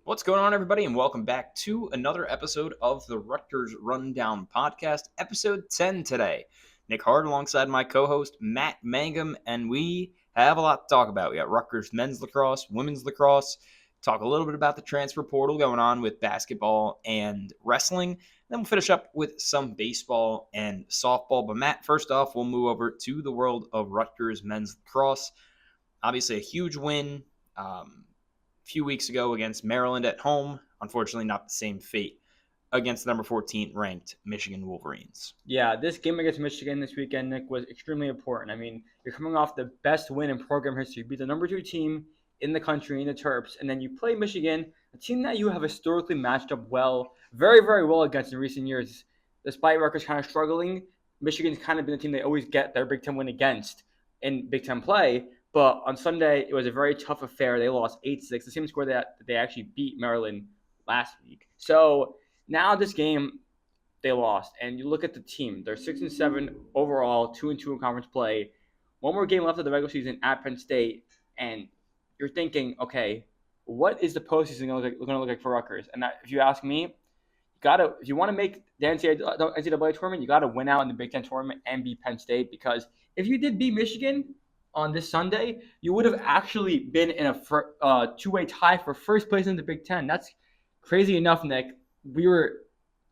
What's going on, everybody, and welcome back to another episode of the Rutgers Rundown podcast, episode 10 today. Nick Hart alongside my co-host, Matt Mangam, and we have a lot to talk about. We got Rutgers men's lacrosse, women's lacrosse, talk a little bit about the transfer portal going on with basketball and wrestling. Then we'll finish up with some baseball and softball. But Matt, first off, we'll move over to the world of Rutgers men's lacrosse. Obviously, a huge win. Few weeks ago against Maryland at home. Unfortunately, not the same fate against the number 14 ranked Michigan Wolverines. Yeah, this game against Michigan this weekend, Nick, was extremely important. I mean, you're coming off the best win in program history. You beat the number 2 team in the country, in the Terps, and then you play Michigan, a team that you have historically matched up very, very well against in recent years. Despite Rutgers kind of struggling, Michigan's kind of been the team they always get their Big Ten win against in Big Ten play. But on Sunday, it was a very tough affair. They lost 8-6, the same score that they actually beat Maryland last week. So now this game, they lost. And you look at the team; they're 6-7 overall, 2-2 in conference play. One more game left of the regular season at Penn State, and you're thinking, okay, what is the postseason going to look like for Rutgers? And if you ask me, if you want to make the NCAA tournament, you got to win out in the Big Ten tournament and beat Penn State, because if you did beat Michigan on this Sunday, you would have actually been in a two-way tie for first place in the Big Ten. That's crazy enough, Nick. I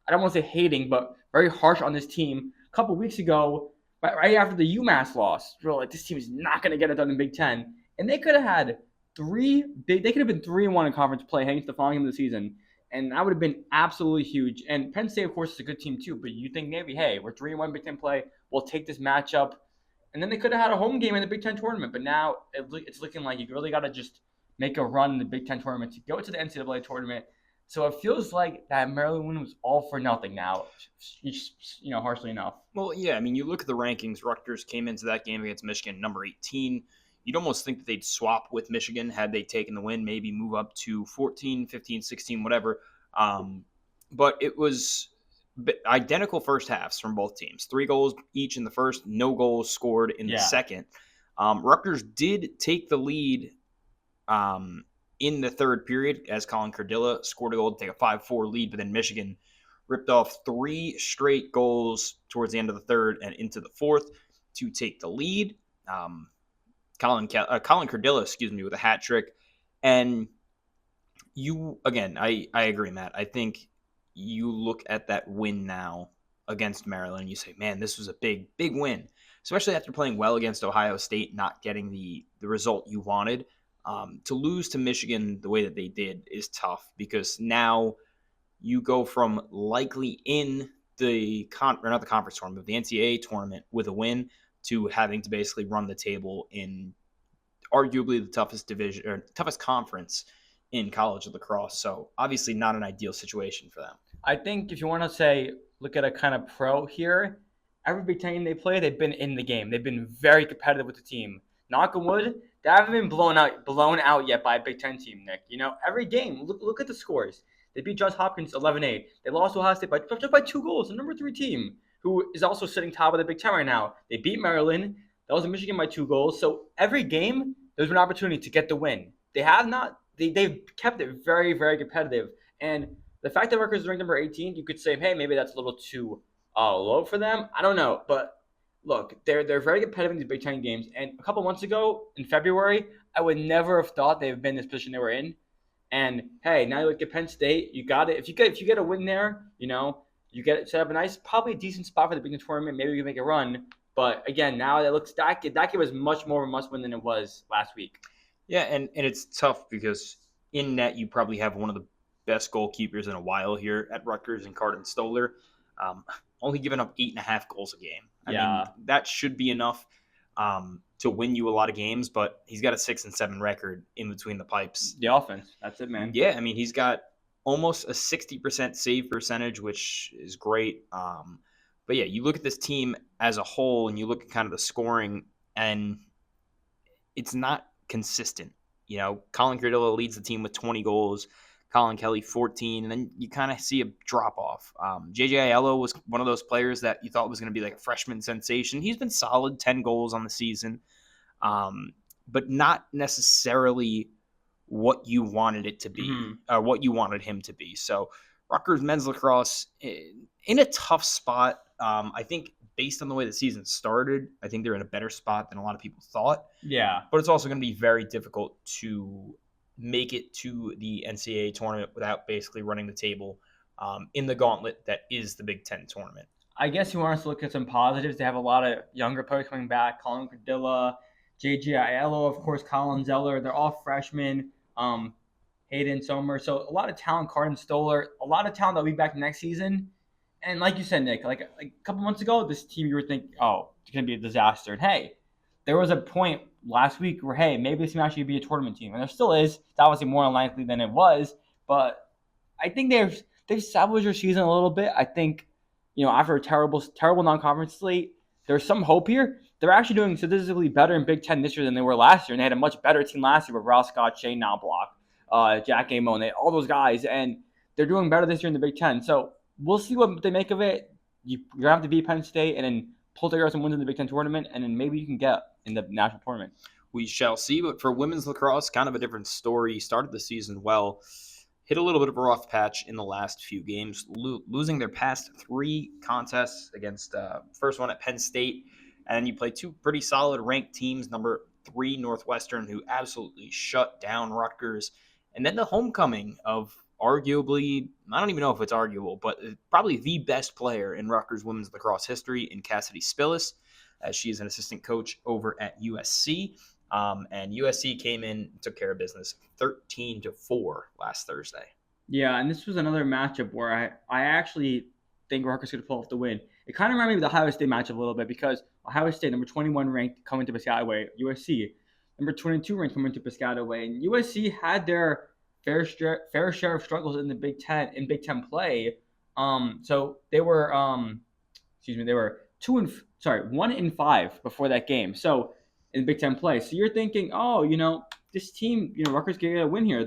don't want to say hating, but very harsh on this team a couple weeks ago, right after the UMass loss. We were like, this team is not going to get it done in Big Ten. And they could have had they could have been 3-1 in conference play heading to the following game of the season. And that would have been absolutely huge. And Penn State, of course, is a good team too. But you think maybe, hey, we're 3-1 Big Ten play. We'll take this matchup. And then they could have had a home game in the Big Ten tournament. But now it's looking like you really got to just make a run in the Big Ten tournament to go to the NCAA tournament. So it feels like that Maryland win was all for nothing now, harshly enough. Well, yeah, I mean, you look at the rankings. Rutgers came into that game against Michigan, number 18. You'd almost think that they'd swap with Michigan had they taken the win, maybe move up to 14, 15, 16, whatever. But it was identical first halves from both teams. 3 goals each in the first, no goals scored in the second. Rutgers did take the lead in the third period as Colin Cardilla scored a goal to take a 5-4 lead, but then Michigan ripped off 3 straight goals towards the end of the third and into the fourth to take the lead. Colin Cardilla, with a hat trick. And I agree, Matt. I think you look at that win now against Maryland and you say, man, this was a big, big win, especially after playing well against Ohio State, not getting the result you wanted. To lose to Michigan the way that they did is tough, because now you go from likely in the not the conference tournament, but the NCAA tournament with a win, to having to basically run the table in arguably the toughest division or toughest conference in college lacrosse. So obviously not an ideal situation for them. I think if you want to look at a kind of pro here, every Big Ten game they play, they've been in the game. They've been very competitive with the team. Knock on wood, they haven't been blown out yet by a Big Ten team, Nick. Every game, look at the scores. They beat Johns Hopkins 11-8. They lost to Ohio State just by 2 goals. The number 3 team, who is also sitting top of the Big Ten right now. They beat Maryland. That was in Michigan by 2 goals. So every game, there's an opportunity to get the win. They've kept it very, very competitive. And the fact that Rutgers is ranked number 18, you could say, hey, maybe that's a little too low for them. I don't know. But look, they're very competitive in these Big Ten games. And a couple months ago, in February, I would never have thought they've been in this position they were in. And hey, now you look at Penn State. You got it. If you get a win there, you get it set up a nice, probably a decent spot for the Big Ten tournament. Maybe we can make a run. But again, now that game was much more of a must win than it was last week. Yeah, and it's tough because in net you probably have one of the best goalkeepers in a while here at Rutgers in Carden Stoller. Only giving up 8.5 goals a game. I mean, that should be enough to win you a lot of games, but he's got a 6-7 record in between the pipes. The offense, that's it, man. Yeah, I mean, he's got almost a 60% save percentage, which is great. But yeah, you look at this team as a whole and you look at kind of the scoring, and it's not consistent. Colin Cardilla leads the team with 20 goals. Colin Kelly 14, and then you kind of see a drop-off. J.J. Aiello was one of those players that you thought was going to be like a freshman sensation. He's been solid, 10 goals on the season, but not necessarily what you wanted it to be, Mm-hmm. what you wanted him to be. So Rutgers men's lacrosse in a tough spot. I think based on the way the season started, I think they're in a better spot than a lot of people thought. Yeah. But it's also going to be very difficult to make it to the NCAA tournament without basically running the table in the gauntlet that is the Big Ten tournament. I guess you want us to look at some positives. They have a lot of younger players coming back. Colin Cardilla, JJ Aiello, of course, Colin Zeller. They're all freshmen. Hayden Sommer. So a lot of talent. Carden Stoller. A lot of talent that'll be back next season. And like you said, Nick, like a couple months ago, this team you were thinking, oh, it's going to be a disaster. And hey, there was a point last week where, hey, maybe this team actually be a tournament team. And there still is. It's obviously more unlikely than it was. But I think they've salvaged their season a little bit. I think, after a terrible non-conference slate, there's some hope here. They're actually doing statistically better in Big Ten this year than they were last year. And they had a much better team last year with Ross Scott, Shane Knobloch, Jack Amon, all those guys. And they're doing better this year in the Big Ten. So we'll see what they make of it. You're going to have to beat Penn State and then pull together some wins in the Big Ten tournament, and then maybe you can get in the national tournament. We shall see. But for women's lacrosse, kind of a different story. Started the season well. Hit a little bit of a rough patch in the last few games, losing their past 3 contests against first one at Penn State. And you play 2 pretty solid ranked teams, number 3 Northwestern, who absolutely shut down Rutgers. And then the homecoming of arguably, I don't even know if it's arguable, but probably the best player in Rutgers women's lacrosse history in Cassidy Spillis, as she's an assistant coach over at USC. And USC came in and took care of business 13-4 last Thursday. Yeah, and this was another matchup where I actually think Rutgers could pull off the win. It kind of reminded me of the Ohio State matchup a little bit because Ohio State, number 21 ranked, coming to Piscataway. USC, number 22 ranked, coming to Piscataway. And USC had their fair share of struggles in the Big Ten play. So they were they were 1-5 before that game. So in Big Ten play. So you're thinking, this team, Rutgers can get a win here.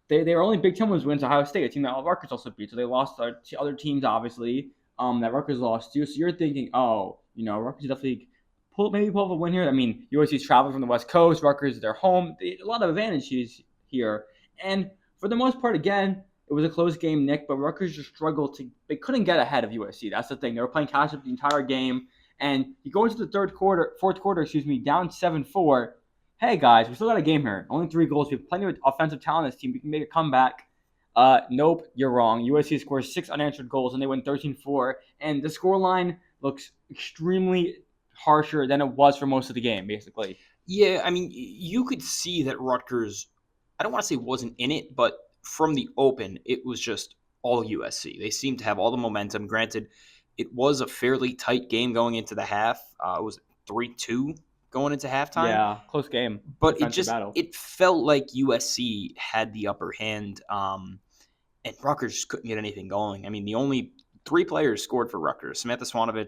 They were only Big Ten wins Ohio State, a team that Rutgers also beat. So they lost to other teams, obviously, that Rutgers lost to. So you're thinking, Rutgers definitely pull off a win here. I mean, USC's traveling from the West Coast. Rutgers is their home. A lot of advantages here. And for the most part, again, it was a close game, Nick, but Rutgers just struggled they couldn't get ahead of USC. That's the thing. They were playing catch up the entire game. And you go into the fourth quarter, down 7-4. Hey, guys, we still got a game here. Only 3 goals. We have plenty of offensive talent on this team. We can make a comeback. Nope, you're wrong. USC scores 6 unanswered goals, and they win 13-4. And the scoreline looks extremely harsher than it was for most of the game, basically. Yeah, I mean, you could see that Rutgers, I don't want to say wasn't in it, but from the open, it was just all USC. They seemed to have all the momentum. Granted, it was a fairly tight game going into the half. It was 3-2 going into halftime. Yeah, close game. But it felt like USC had the upper hand, and Rutgers just couldn't get anything going. I mean, the only 3 players scored for Rutgers: Samantha Swanovich,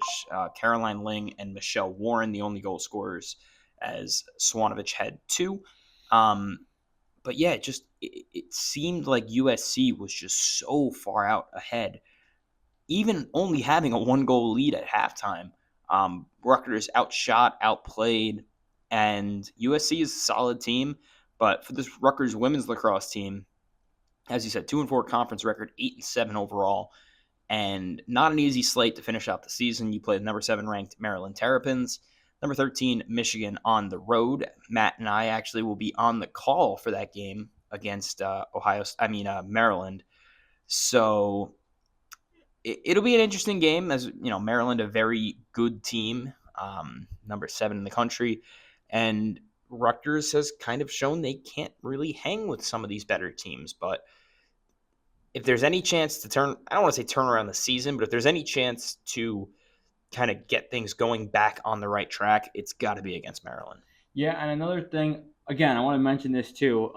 Caroline Ling, and Michelle Warren, the only goal scorers, as Swanovich had 2. But yeah, it seemed like USC was just so far out ahead. Even only having a 1-goal lead at halftime, Rutgers outshot, outplayed, and USC is a solid team. But for this Rutgers women's lacrosse team, as you said, 2-4 conference record, 8-7 overall, and not an easy slate to finish out the season. You play the number 7 ranked Maryland Terrapins, number 13 Michigan on the road. Matt and I actually will be on the call for that game against Maryland. So it'll be an interesting game, as Maryland, a very good team, number 7 in the country, and Rutgers has kind of shown they can't really hang with some of these better teams. But if there's any chance to I don't want to say turn around the season, but if there's any chance to kind of get things going back on the right track, it's got to be against Maryland. Yeah, and another thing, again, I want to mention this too.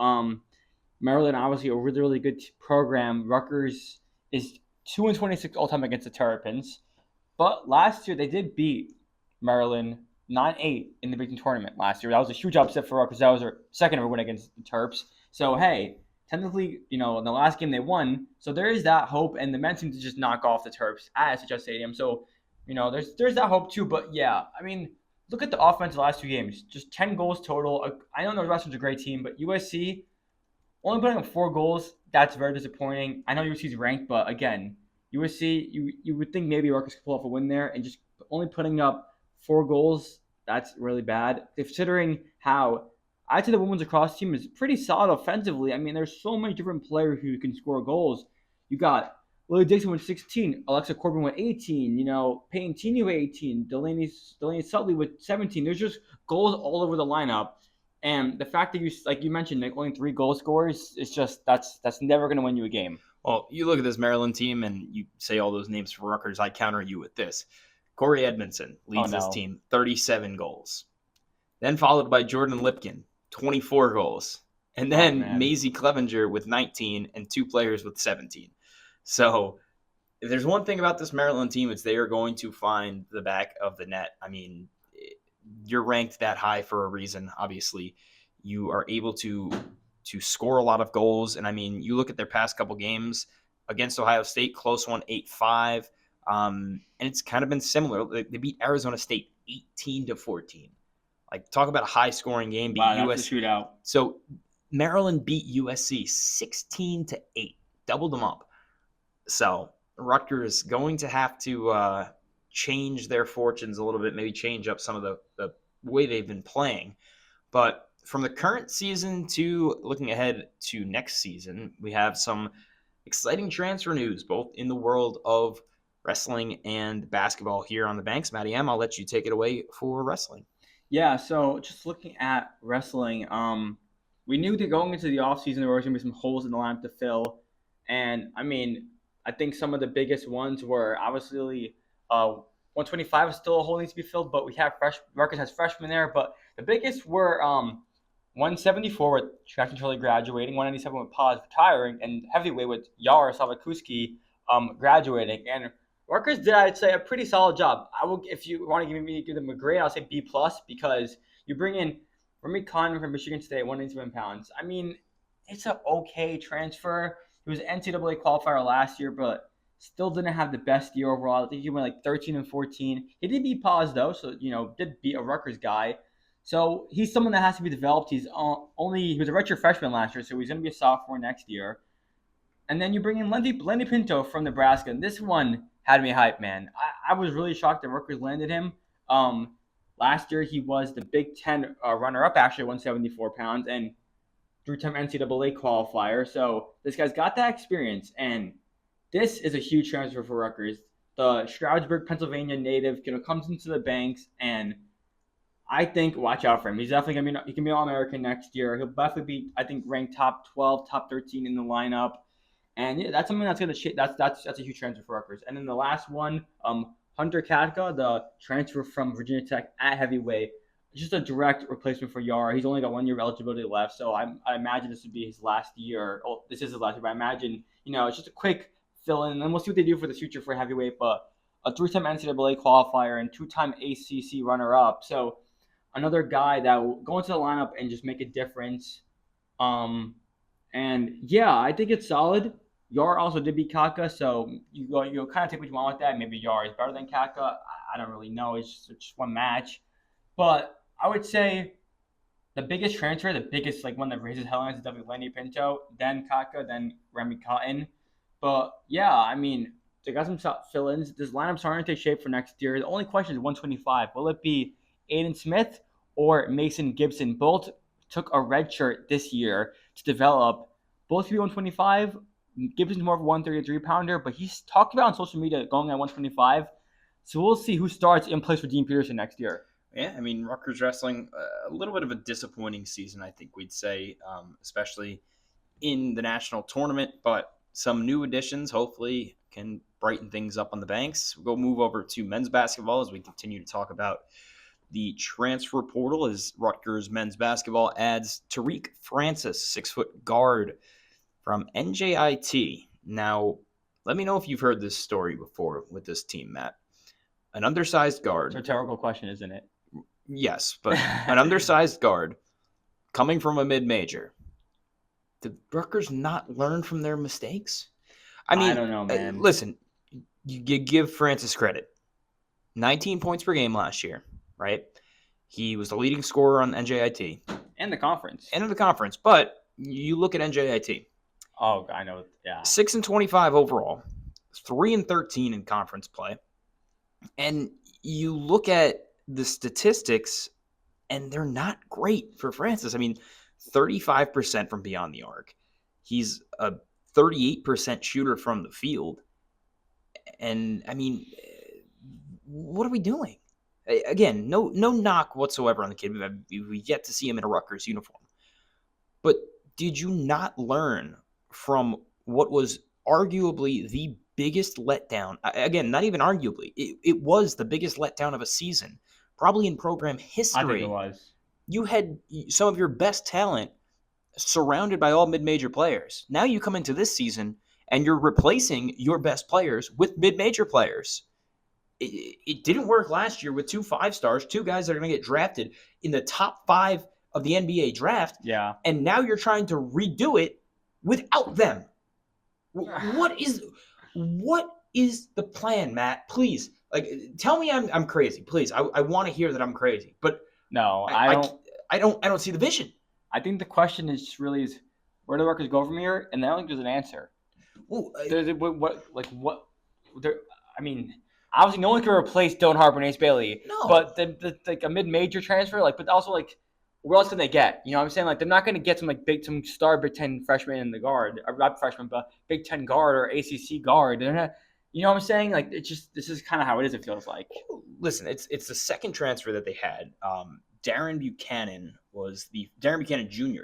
Maryland, obviously, a really, really good program. Rutgers is 2-26 all time against the Terrapins, but last year they did beat Maryland 9-8 in the Big Ten tournament last year. That was a huge upset for Rutgers. That was their second ever win against the Terps. So hey, technically, in the last game they won, so there is that hope, and the men seem to just knock off the Terps at SHS Stadium. So there's that hope too. But yeah, I mean, look at the offense the last 2 games. Just 10 goals total. I know Northwestern's a great team, but USC, Only putting up 4 goals, that's very disappointing. I know USC's ranked, but again, USC, you would think maybe Rutgers could pull off a win there, and just only putting up 4 goals, that's really bad. Considering how I'd say the women's lacrosse team is pretty solid offensively. I mean, there's so many different players who can score goals. You got Lily Dixon with 16, Alexa Corbin with 18, Peyton Tini with 18, Delaney Sutley with 17. There's just goals all over the lineup. And the fact that like you mentioned, Nick, only 3 goal scorers, it's just that's never going to win you a game. Well, you look at this Maryland team and you say all those names for Rutgers. I counter you with this. Corey Edmondson leads this team, 37 goals. Then followed by Jordan Lipkin, 24 goals. And then Maisie Clevenger with 19 and 2 players with 17. So if there's one thing about this Maryland team, it's they are going to find the back of the net. I mean, you're ranked that high for a reason. Obviously, you are able to score a lot of goals. And I mean, you look at their past couple games against Ohio State, close one, 8-5. And it's kind of been similar. They beat Arizona State 18-14. Like, talk about a high scoring game. Beat USC. That's a shootout. So Maryland beat USC 16-8, doubled them up. So Rutgers going to have to change their fortunes a little bit, maybe change up some of the way they've been playing. But from the current season to looking ahead to next season, we have some exciting transfer news, both in the world of wrestling and basketball here on the Banks. Maddie M., I'll let you take it away for wrestling. Yeah, so just looking at wrestling, we knew that going into the offseason there was going to be some holes in the lineup to fill. And, I mean, I think some of the biggest ones were obviously 125 is still a hole that needs to be filled, but we have Rutgers has freshmen there. But the biggest were 174 with track and trolley graduating, 197 with Paz retiring, and heavyweight with Yara Savakuski graduating. And Rutgers did, I'd say, a pretty solid job. I will, if you want to give them a grade, I'll say B+ because you bring in Remy Conner from Michigan State, 187 pounds. I mean, it's an okay transfer. He was an NCAA qualifier last year, but still didn't have the best year overall. I think he went like 13-14. He did beat Paz though, so did beat a Rutgers guy. So he's someone that has to be developed. He was a redshirt freshman last year, so he's going to be a sophomore next year. And then you bring in Lenny Pinto from Nebraska, and this one had me hyped, man. I was really shocked that Rutgers landed him. Last year he was the Big Ten runner-up, actually, 174 pounds, and three-time NCAA qualifier. So this guy's got that experience, and this is a huge transfer for Rutgers. The Stroudsburg, Pennsylvania native comes into the Banks, and I think watch out for him. He's definitely going to be – he can be All-American next year. He'll definitely be, I think, ranked top 12, top 13 in the lineup. And yeah, that's something that's going to that's a huge transfer for Rutgers. And then the last one, Hunter Katka, the transfer from Virginia Tech at heavyweight, just a direct replacement for Yara. He's only got 1 year eligibility left, so I imagine this would be his last year. Oh, this is his last year, but I imagine it's just a quick fill in, and we'll see what they do for the future for heavyweight. But a 3-time NCAA qualifier and 2-time ACC runner-up, so another guy that will go into the lineup and just make a difference. And yeah, I think it's solid. Yar also did beat Kaka, so you kind of take what you want with that. Maybe Yar is better than Kaka. I don't really know. It's just one match. But I would say the biggest transfer, the biggest one that raises headlines is definitely Lenny Pinto, then Kaka, then Remy Cotton. But yeah, I mean, they got some fill-ins. This lineup's starting to take shape for next year. The only question is 125. Will it be Aiden Smith or Mason Gibson? Both took a red shirt this year to develop. Both to be 125. Gibson's more of a 133-pounder, but he's talked about on social media going at 125. So we'll see who starts in place for Dean Peterson next year. Yeah, I mean, Rutgers wrestling, a little bit of a disappointing season, I think we'd say, especially in the national tournament. But some new additions hopefully can brighten things up on the Banks. We'll go move over to men's basketball as we continue to talk about the transfer portal as Rutgers men's basketball adds Tariq Francis, 6-foot guard from NJIT. Now, let me know if you've heard this story before with this team, Matt. An undersized guard. It's a terrible question, isn't it? Yes, but an undersized guard coming from a mid-major. Did Rutgers not learn from their mistakes? I mean, I don't know, man. Listen, you give Francis credit. 19 points per game last year, right? He was the leading scorer on NJIT. And the conference. And in the conference, but You look at NJIT. Oh, I know. Yeah. 6-25 overall, 3-13 in conference play. And you look at the statistics, and they're not great for Francis. I mean, 35% from beyond the arc. He's a 38% shooter from the field. And I mean, what are we doing? Again, no knock whatsoever on the kid. We yet to see him in a Rutgers uniform. But did you not learn from what was arguably the biggest letdown? Again, not even arguably. It was the biggest letdown of a season, probably in program history. I think it was. You had some of your best talent surrounded by all mid-major players. Now you come into this season and you're replacing your best players with mid-major players. It didn't work last year with 2 5-stars, 2 guys that are going to get drafted in the top 5 of the NBA draft. Yeah. And now you're trying to redo it without them. What is the plan, Matt? Please, tell me I'm crazy. Please, I want to hear that I'm crazy. But no, I don't see the vision. I think the question is just really is where do the Rutgers go from here? And I don't think there's an answer. Well, I mean, obviously no one can replace Dylan Harper and Ace Bailey. No. But like a mid-major transfer, but also where else can they get? You know what I'm saying? They're not going to get some star Big Ten freshman in the guard, or not freshman, but Big Ten guard or ACC guard. They're not. You know what I'm saying? This is kind of how it is. It feels like. Listen, it's the second transfer that they had. Darren Buchanan Jr.,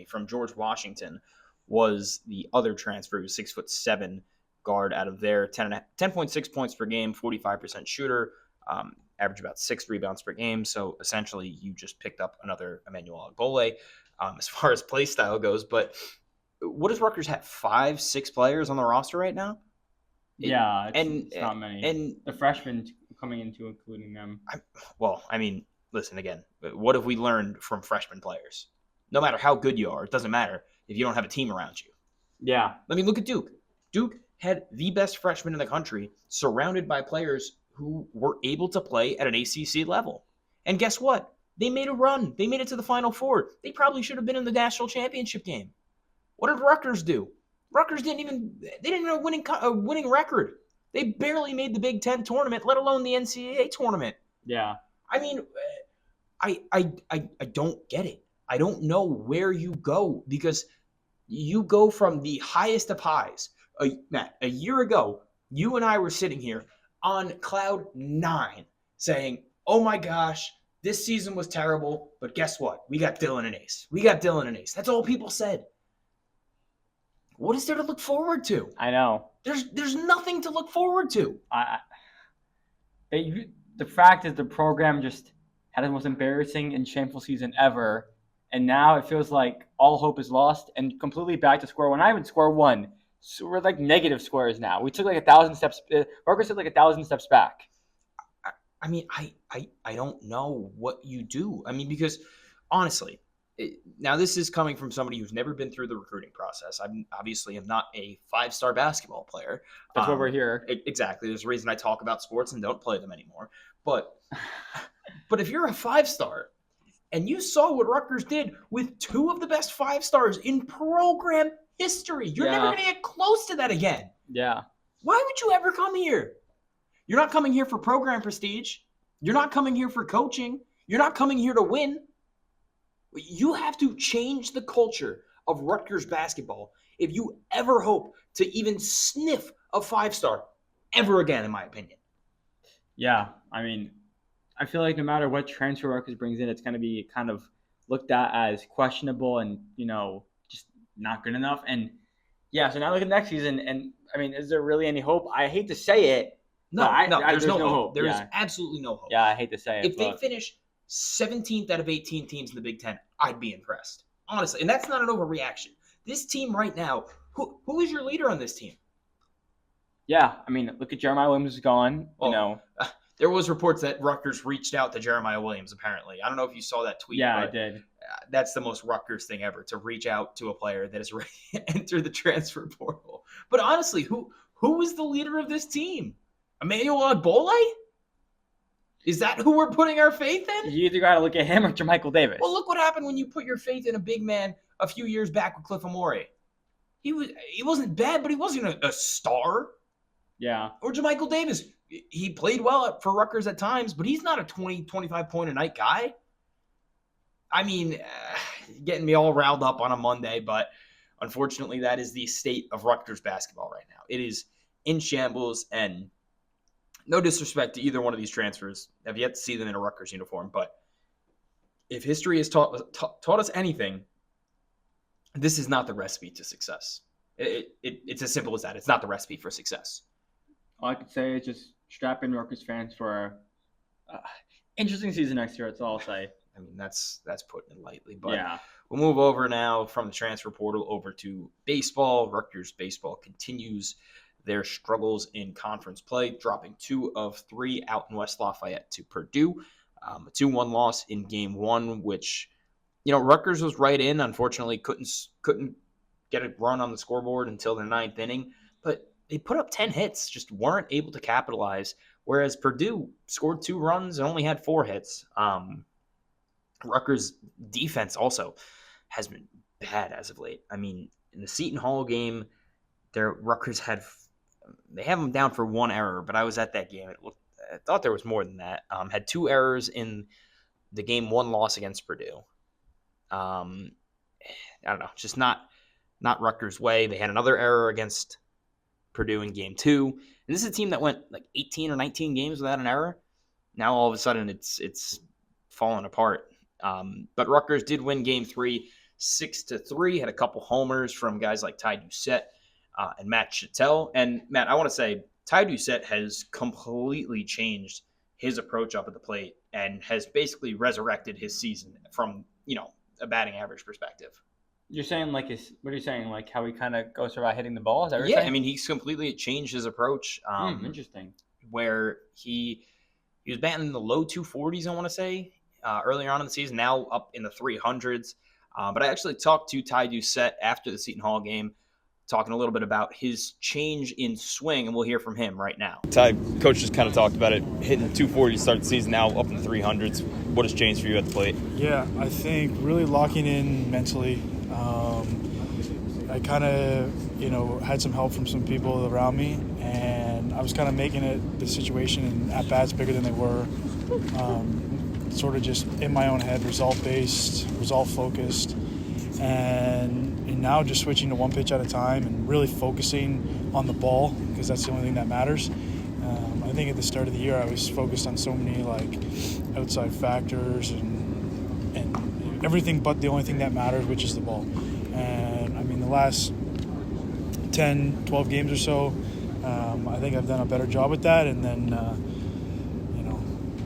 from George Washington, was the other transfer. He was 6'7" guard out of there, 10.6 points per game, 45% shooter, average about 6 rebounds per game. So essentially, you just picked up another Emmanuel Agbole as far as play style goes. But what does Rutgers have? 5-6 players on the roster right now? It's not many. And the freshmen coming into including them. Listen, again, what have we learned from freshman players? No matter how good you are, it doesn't matter if you don't have a team around you. Yeah. I mean, look at Duke. Duke had the best freshman in the country surrounded by players who were able to play at an ACC level. And guess what? They made a run. They made it to the Final Four. They probably should have been in the national championship game. What did Rutgers do? Rutgers didn't have a winning record. They barely made the Big Ten tournament, let alone the NCAA tournament. Yeah. I mean, I don't get it. I don't know where you go, because you go from the highest of highs. Matt, a year ago, you and I were sitting here on cloud 9 saying, oh my gosh, this season was terrible, but guess what? We got Dylan and Ace. That's all people said. What is there to look forward to? I know. There's nothing to look forward to. The fact is the program just had the most embarrassing and shameful season ever, and now it feels like all hope is lost and completely back to square one. Not even square one. So we're negative squares now. We took 1,000 steps. Rutgers took 1,000 steps back. I mean, I don't know what you do. I mean, because honestly, now this is coming from somebody who's never been through the recruiting process. I obviously am not a 5-star basketball player. That's why we're here. Exactly. There's a reason I talk about sports and don't play them anymore. But if you're a 5-star and you saw what Rutgers did with 2 of the best 5-stars in program history, you're never going to get close to that again. Yeah. Why would you ever come here? You're not coming here for program prestige. You're not coming here for coaching. You're not coming here to win. You have to change the culture of Rutgers basketball if you ever hope to even sniff a 5-star ever again, in my opinion. Yeah, I mean, I feel like no matter what transfer Rutgers brings in, it's going to be kind of looked at as questionable and, just not good enough. And, yeah, so now look at next season, and, I mean, is there really any hope? I hate to say it. No, there's no hope. There is absolutely no hope. Yeah, I hate to say it. If they finish 17th out of 18 teams in the Big Ten, I'd be impressed. Honestly, and that's not an overreaction. This team right now, who is your leader on this team? Yeah, I mean, look at Jeremiah Williams is gone. There was reports that Rutgers reached out to Jeremiah Williams, apparently. I don't know if you saw that tweet. Yeah, I did. That's the most Rutgers thing ever, to reach out to a player that is ready to enter the transfer portal. But honestly, who is the leader of this team? Emmanuel Agbole? Is that who we're putting our faith in? You either got to look at him or Jermichael Davis. Well, look what happened when you put your faith in a big man a few years back with Cliff Amore. He wasn't bad, but he wasn't a star. Yeah. Or JaMychal Davis. He played well for Rutgers at times, but he's not a 20, 25-point-a-night guy. I mean, getting me all riled up on a Monday, but unfortunately that is the state of Rutgers basketball right now. It is in shambles, and no disrespect to either one of these transfers. I've yet to see them in a Rutgers uniform, but if history has taught us anything, this is not the recipe to success. It's as simple as that. It's not the recipe for success. All I could say is just strap in Rutgers fans for interesting season next year. That's all I'll say. I mean, that's putting it lightly. But yeah. We'll move over now from the transfer portal over to baseball. Rutgers baseball continues their struggles in conference play, dropping 2 of 3 out in West Lafayette to Purdue. A 2-1 loss in game 1, which, Rutgers was right in. Unfortunately, couldn't get a run on the scoreboard until the 9th inning. But they put up 10 hits, just weren't able to capitalize, whereas Purdue scored 2 runs and only had 4 hits. Rutgers' defense also has been bad as of late. I mean, in the Seton Hall game, Rutgers they have them down for 1 error, but I was at that game. I thought there was more than that. Had 2 errors in the game 1 loss against Purdue. I don't know, just not Rutgers' way. They had another error against Purdue in game 2. And this is a team that went like 18 or 19 games without an error. Now all of a sudden it's falling apart. But Rutgers did win game 3, 6-3. Had a couple homers from guys like Ty Doucette and Matt Chattel. And Matt, I want to say Ty Doucette has completely changed his approach up at the plate and has basically resurrected his season from, a batting average perspective. You're saying what are you saying? Like how he kind of goes about hitting the ball? Is that what you're saying? I mean, he's completely changed his approach. Interesting. Where he was batting in the low 240s, I want to say, earlier on in the season, now up in the 300s. But I actually talked to Ty Doucette after the Seton Hall game, talking a little bit about his change in swing, and we'll hear from him right now. Ty, coach just kind of talked about it, hitting 240 to start the season, now up in the 300s. What has changed for you at the plate? Yeah, I think really locking in mentally. I kind of, had some help from some people around me, and I was kind of making the situation and at-bats bigger than they were. Sort of just in my own head, result-based, result-focused, and now just switching to 1 pitch at a time and really focusing on the ball because that's the only thing that matters. I think at the start of the year I was focused on so many outside factors and everything but the only thing that matters, which is the ball. And I mean the last 10, 12 games or so, I think I've done a better job with that, and then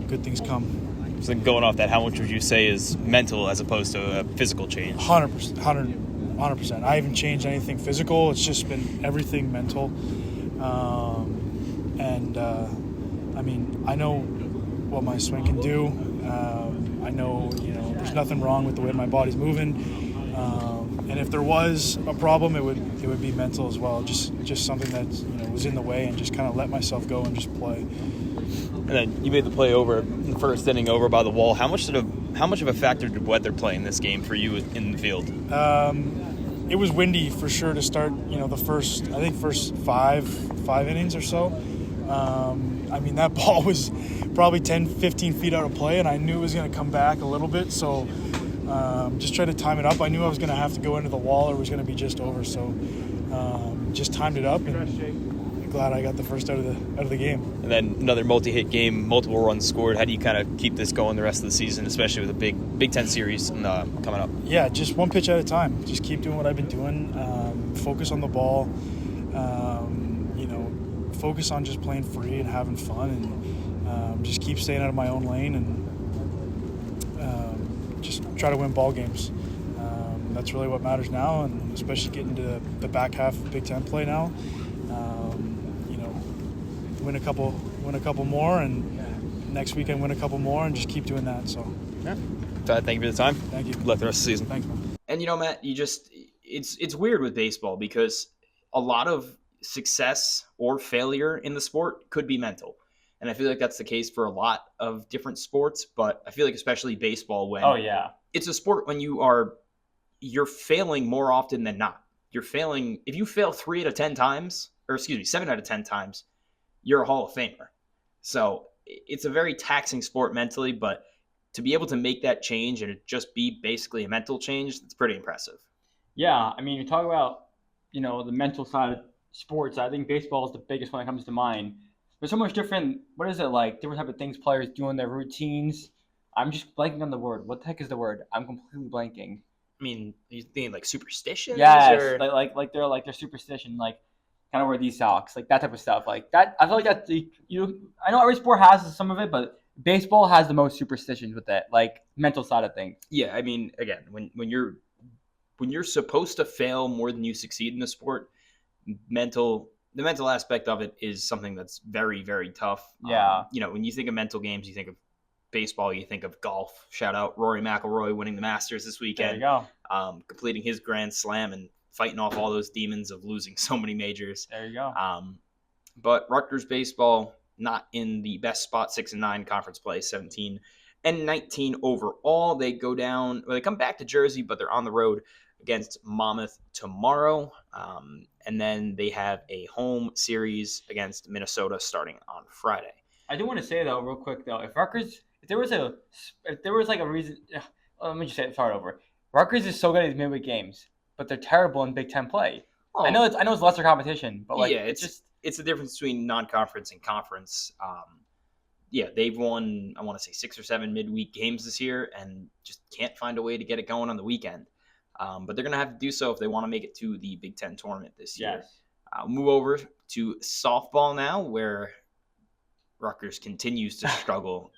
good things come. So going off that, how much would you say is mental as opposed to a physical change? 100%. I haven't changed anything physical. It's just been everything mental. I mean, I know what my swing can do. I know, there's nothing wrong with the way my body's moving. And if there was a problem, it would be mental as well. Just something that was in the way, and just kind of let myself go and just play. And then you made the play over in the first inning over by the wall. How much of a factor did weather play in this game for you in the field? It was windy for sure to start. The first five innings or so. I mean, that ball was probably 10, 15 feet out of play, and I knew it was going to come back a little bit. So just try to time it up. I knew I was going to have to go into the wall, or it was going to be just over. So just timed it up, and glad I got the first out of the game. And then another multi-hit game, multiple runs scored. How do you kind of keep this going the rest of the season, especially with a Big Ten series coming up? Yeah, just 1 pitch at a time. Just keep doing what I've been doing. Focus on the ball. Focus on just playing free and having fun, and just keep staying out of my own lane, and just try to win ball games. That's really what matters now, and especially getting to the back half of Big Ten play now. Win a couple more, and next weekend win a couple more, and just keep doing that. So, yeah. Todd, thank you for the time. Thank you. Good luck the rest of the season. Thanks, man. And Matt, it's weird with baseball because a lot of success or failure in the sport could be mental. And I feel like that's the case for a lot of different sports, but I feel like especially baseball, when oh yeah, it's a sport when you are you're failing more often than not. You're failing if you fail 3 out of 10 times, or excuse me, 7 out of 10 times, you're a Hall of Famer. So it's a very taxing sport mentally, but to be able to make that change and it just be basically a mental change, it's pretty impressive. Yeah, I mean, you talk about, the mental side of sports. I think baseball is the biggest one that comes to mind. There's so much different, what is it like, different type of things players do in their routines. I'm just blanking on the word. What the heck is the word? I'm completely blanking. I mean, you think like superstitions? Yes, Or... like their superstition, like kind of wear these socks, like that type of stuff. Like that, I feel like that's I know every sport has some of it, but baseball has the most superstitions with that, like mental side of things. Yeah, I mean, again, when you're supposed to fail more than you succeed in a sport, the mental aspect of it is something that's very, very tough. Yeah. When you think of mental games, you think of baseball, you think of golf. Shout out Rory McIlroy winning the Masters this weekend. There you go. Completing his Grand Slam and fighting off all those demons of losing so many majors. There you go. But Rutgers baseball not in the best spot, 6-9 conference play, 17-19 overall. They go down. Well, they come back to Jersey, but they're on the road against Monmouth tomorrow. And then they have a home series against Minnesota starting on Friday. I do want to say though, real quick though, if there was like a reason, let me just say it, start over. Rutgers is so good at these midweek games, but they're terrible in Big Ten play. Oh, I know it's lesser competition, but like it's the difference between non-conference and conference. They've won, I want to say 6 or 7 midweek games this year and just can't find a way to get it going on the weekend. But they're going to have to do so if they want to make it to the Big Ten tournament this year. Yes. I'll move over to softball now, where Rutgers continues to struggle.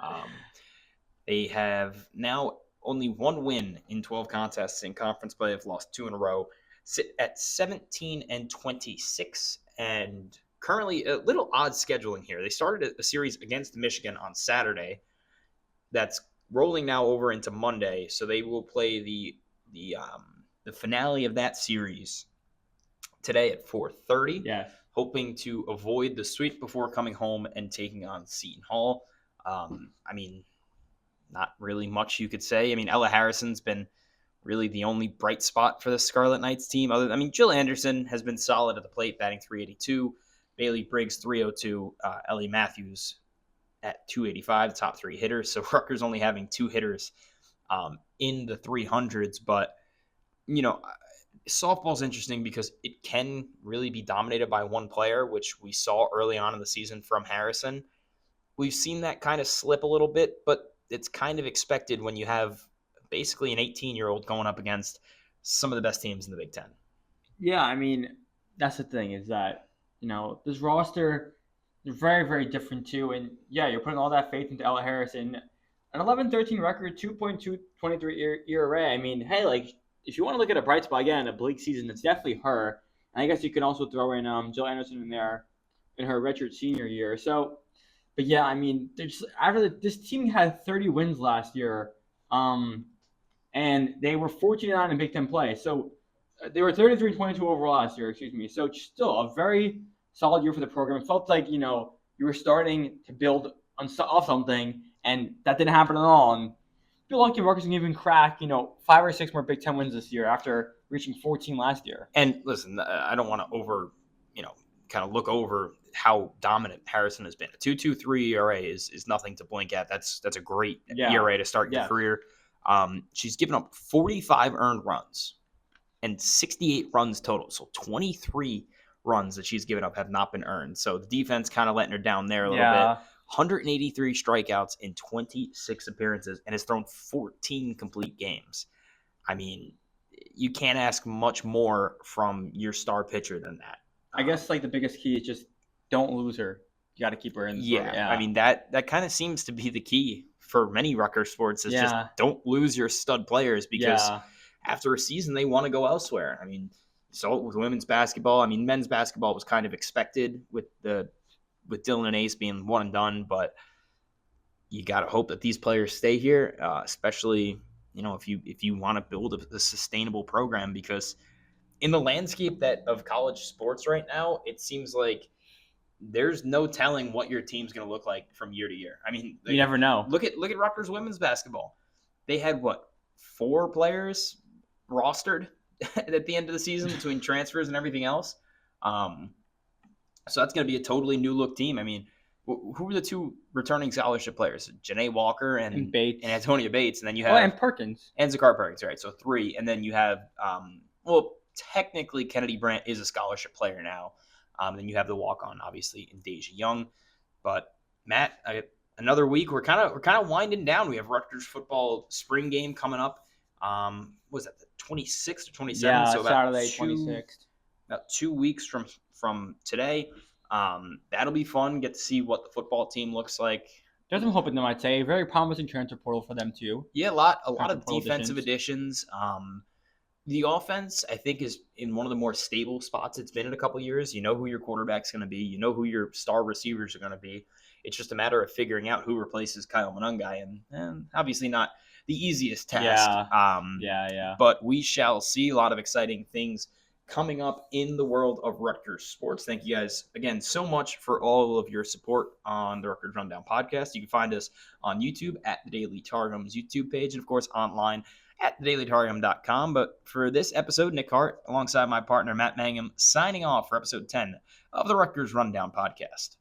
They have now only one win in 12 contests in conference play. They've lost 2 in a row, sit at 17-26, and currently a little odd scheduling here. They started a series against Michigan on Saturday. That's rolling now over into Monday, so they will play the finale of that series today at 4:30. Yes. Hoping to avoid the sweep before coming home and taking on Seton Hall. I mean, not really much you could say. I mean, Ella Harrison's been really the only bright spot for the Scarlet Knights team. Jill Anderson has been solid at the plate, batting .382. Bailey Briggs, .302. Ellie Matthews at .285, the top 3 hitters. So Rutgers only having 2 hitters in the 300s. But, softball's interesting because it can really be dominated by one player, which we saw early on in the season from Harrison. We've seen that kind of slip a little bit, but it's kind of expected when you have basically an 18-year-old going up against some of the best teams in the Big Ten. Yeah, I mean, that's the thing is that, this roster is very, very different too. And yeah, you're putting all that faith into Ella Harrison. An 11-13 record, 2.223 ERA. I mean, hey, like, if you want to look at a bright spot, again, a bleak season, it's definitely her. And I guess you can also throw in Jill Anderson in there in her redshirt senior year. So, but yeah, I mean, this team had 30 wins last year, and they were 14-9 in Big Ten play. So they were 33-22 overall last year. Excuse me. So still a very solid year for the program. It felt like you were starting to build off something, and that didn't happen at all. And I feel lucky Rutgers can even crack 5 or 6 more Big Ten wins this year after reaching 14 last year. And listen, I don't want to kind of look over how dominant Harrison has been. A 2.23 ERA is nothing to blink at. That's a great ERA to start your career. She's given up 45 earned runs and 68 runs total. So 23 runs that she's given up have not been earned. So the defense kind of letting her down there a little bit. 183 strikeouts in 26 appearances and has thrown 14 complete games. I mean, you can't ask much more from your star pitcher than that. I guess like the biggest key is just don't lose her. You got to keep her in. I mean, that kind of seems to be the key for many Rutgers sports is just don't lose your stud players because after a season they want to go elsewhere. I mean, so with women's basketball, men's basketball was kind of expected with Dylan and Ace being one and done, but you got to hope that these players stay here, especially, if you want to build a sustainable program, because in the landscape of college sports right now, it seems like there's no telling what your team's going to look like from year to year. I mean, you never know. Look at Rutgers women's basketball. They had 4 players rostered at the end of the season between transfers and everything else. So that's going to be a totally new look team. I mean, who are the two returning scholarship players? Janae Walker and Bates. and Antonia Bates, and then you have and Perkins and Zakar Perkins, right? So 3, and then you have technically Kennedy Brandt is a scholarship player now. Then you have the walk on, obviously, in Deja Young. But Matt, another week. We're kind of winding down. We have Rutgers football spring game coming up. What was that, the 26th or 27th? Yeah, so Saturday 26th. About 2 weeks from today. That'll be fun. Get to see what the football team looks like. There's some hope in them, I'd say. Very promising transfer portal for them too. Yeah, a lot of Transfer defensive additions. The offense, I think, is in one of the more stable spots it's been in a couple years. You know who your quarterback's going to be. You know who your star receivers are going to be. It's just a matter of figuring out who replaces Kyle Monungai, and obviously not the easiest task. Yeah. But we shall see a lot of exciting things coming up in the world of Rutgers sports. Thank you guys again so much for all of your support on the Rutgers Rundown podcast. You can find us on YouTube at the Daily Targum's YouTube page, and of course online at thedailytargum.com. But for this episode, Nick Hart, alongside my partner Matt Mangam, signing off for episode 10 of the Rutgers Rundown podcast.